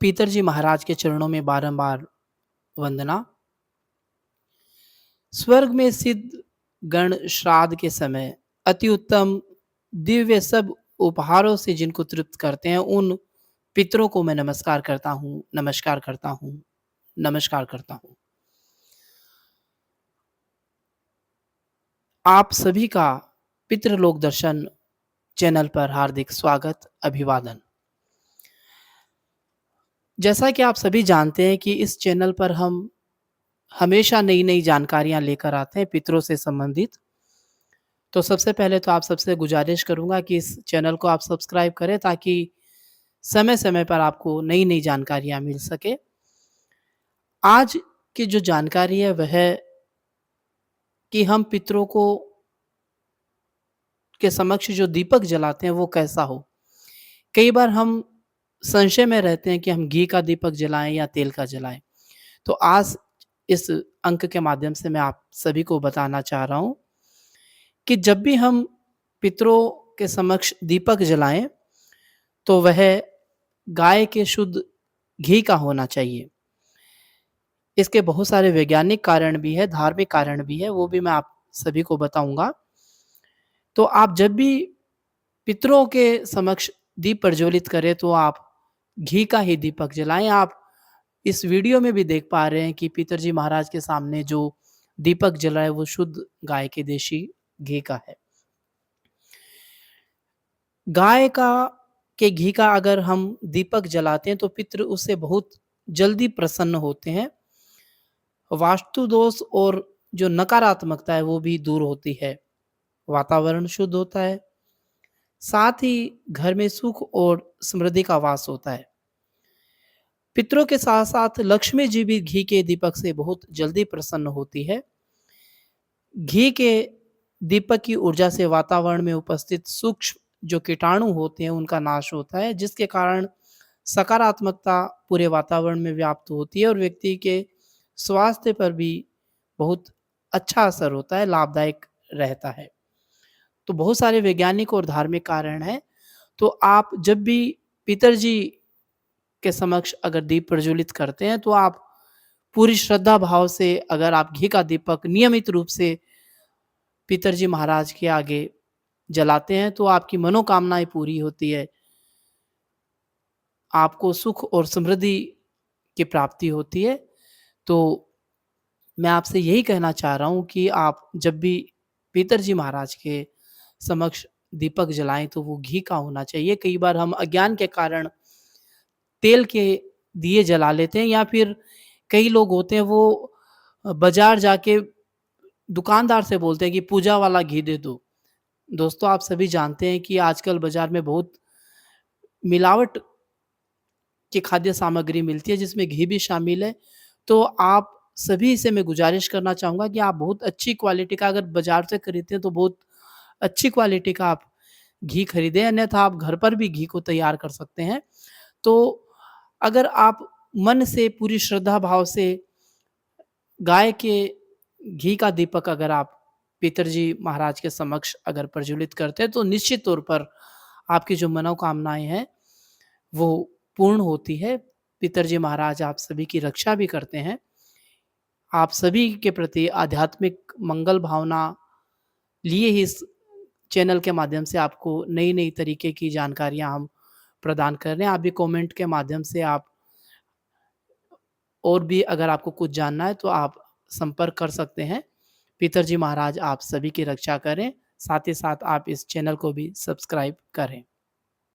पीतर जी महाराज के चरणों में बारंबार वंदना। स्वर्ग में सिद्ध गण श्राद्ध के समय अति उत्तम दिव्य सब उपहारों से जिनको तृप्त करते हैं, उन पितरों को मैं नमस्कार करता हूँ, नमस्कार करता हूँ, नमस्कार करता हूँ। आप सभी का पितृलोक दर्शन चैनल पर हार्दिक स्वागत, अभिवादन। जैसा कि आप सभी जानते हैं कि इस चैनल पर हम हमेशा नई-नई जानकारियाँ लेकर आते हैं पितरों से संबंधित। तो सबसे पहले तो आप सबसे गुज़ारिश करूँगा कि इस चैनल को आप सब्सक्राइब करें ताकि समय-समय पर आपको नई-नई जानकारियाँ मिल सके। आज की जो जानकारी है वह है कि हम पितरों को के समक्ष जो दीपक जलाते हैं वो कैसा हो? कई बार हम संशय में रहते हैं कि हम घी का दीपक जलाएँ या तेल का जलाएँ। तो आज इस अंक के माध्यम से मैं आप सभी को बताना चाह रहा हूँ कि जब भी हम पितरों के समक्ष दीपक जलाएँ, तो वह गाय के शुद्ध घी का होना चाहिए। इसके बहुत सारे वैज्ञानिक कारण भी हैं, धार्मिक कारण भी है, वो भी मैं आप सभी को बताऊँगा। तो आप जब भी पितरों के समक्ष दीप प्रज्वलित करें, तो आप घी का ही दीपक जलाएँ। आप इस वीडियो में भी देख पा रहे हैं कि पितर जी महाराज के सामने जो दीपक जल रहा है, वो शुद्ध गाय के देशी घी का है। गाय का के घी का अगर हम दीपक जलाते हैं तो पितृ उससे बहुत जल्दी प्रसन्न होते हैं। वास्तु दोष और जो नकारात्मकता है वो भी दूर होती है। वातावरण शुद्ध होता है। साथ ही घर में सुख और समृद्धि का वास होता है। पितरों के साथ-साथ लक्ष्मी जी भी घी के दीपक से बहुत जल्दी प्रसन्न होती है। घी के दीपक की ऊर्जा से वातावरण में उपस्थित सूक्ष्म जो कीटाणु होते हैं उनका नाश होता है, जिसके कारण सकारात्मकता पूरे वातावरण में व्याप्त होती है और व्यक्ति के स्वास्थ्य पर भी बहुत अच्छा असर होता है, लाभदायक रहता है। तो बहुत सारे वैज्ञानिक और धार्मिक कारण हैं। तो आप जब भी पितर जी के समक्ष अगर दीप प्रज्वलित करते हैं, तो आप पूरी श्रद्धा भाव से अगर आप घी का दीपक नियमित रूप से पितर जी महाराज के आगे जलाते हैं, तो आपकी मनोकामनाएँ पूरी होती है। आपको सुख और समृद्धि की प्राप्ति होती है। तो मैं आपसे यही कहना चाह रहा हूँ कि आप जब भी पितर जी महाराज के समक्ष दीपक जलाएँ, तो वो घी का होना चाहिए। कई बार हम अज्ञान के कारण तेल के दिए जला लेते हैं या फिर कई लोग होते हैं वो बाज़ार जाके दुकानदार से बोलते हैं कि पूजा वाला घी दे दो। दोस्तों, आप सभी जानते हैं कि आजकल बाज़ार में बहुत मिलावट की खाद्य सामग्री मिलती है जिसमें घी भी शामिल है। तो आप सभी से मैं गुज़ारिश करना चाहूँगा कि आप बहुत अच्छी क्वालिटी का अगर बाज़ार से खरीदते हैं तो बहुत अच्छी क्वालिटी का आप घी खरीदें, अन्यथा आप घर पर भी घी को तैयार कर सकते हैं। तो अगर आप मन से पूरी श्रद्धा भाव से गाय के घी का दीपक अगर आप पितर जी महाराज के समक्ष अगर प्रज्वलित करते हैं, तो निश्चित तौर पर आपकी जो मनोकामनाएँ हैं, वो पूर्ण होती है। पितर जी महाराज आप सभी की रक्षा भी करते हैं। आप सभी के प्रति आध्यात्मिक मंगल भावना लिए ही इस चैनल के माध्यम से आपको नई-नई तरीके की जानकारियाँ हम प्रदान कर रहे हैं। आप भी कमेंट के माध्यम से आप और भी अगर आपको कुछ जानना है तो आप संपर्क कर सकते हैं। पितर जी महाराज आप सभी की रक्षा करें, साथ ही साथ आप इस चैनल को भी सब्सक्राइब करें।